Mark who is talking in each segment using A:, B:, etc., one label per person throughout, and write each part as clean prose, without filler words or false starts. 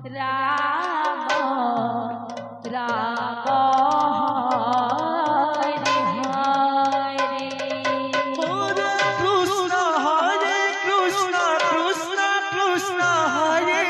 A: Ram Ram Hare Hare
B: Hare Krishna Krishna Krishna Hare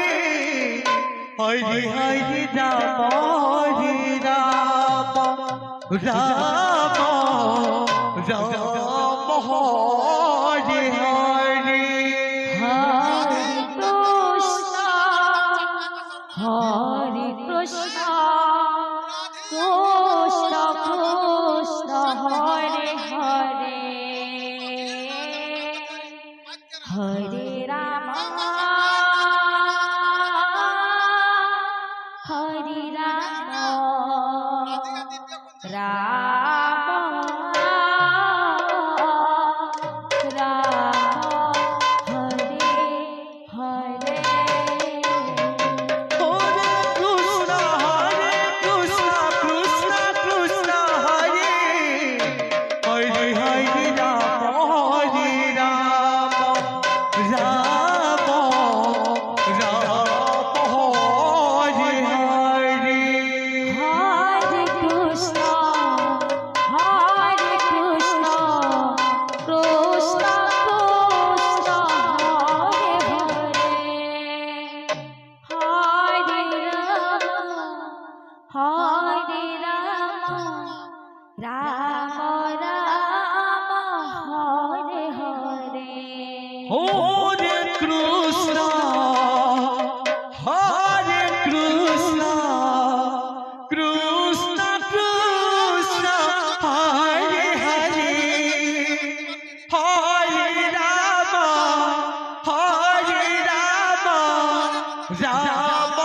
B: Hare Hare Ram Ram Ram Ram Hare Hare
A: Hare Krishna Krishna Krishna Hare Hare Hare Ram Hare Ram Ram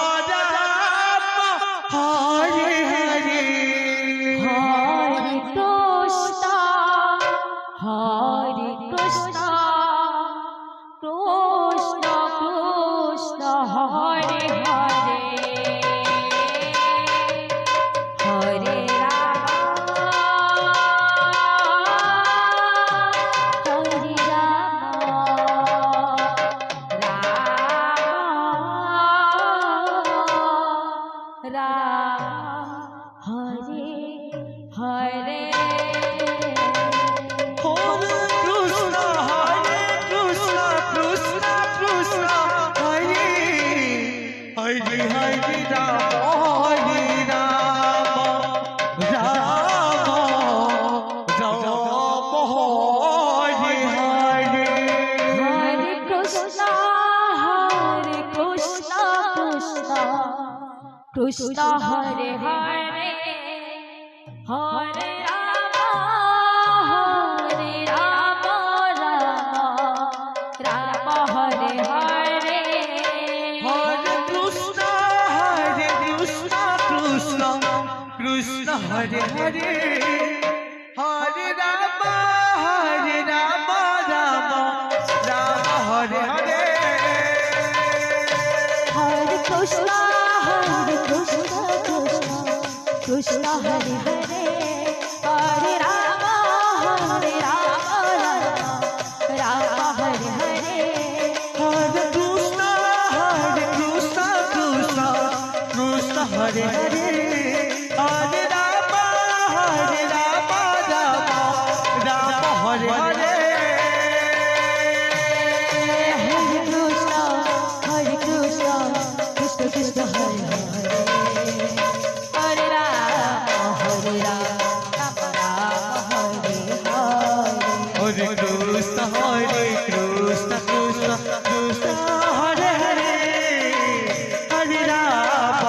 A: Krishna Hare Hare Hare Ram Ram Hare Hare
B: Hare Krishna Krishna Krishna Hare Hare Hare Ram Ram Ram Hare Hare
A: Hare Krishna Krishna Hare Hare Hare Ram Ram Hare Hare
B: Hare Krishna Krishna Krishna Hare Hare Hare Ram Ram Hare Hare
A: Hare Krishna Krishna Krishna Hare Hare Hare Ram Hare Hare
B: Hare Krishna Krishna Krishna Hare Hare Hare Ram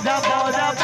B: Ram Ram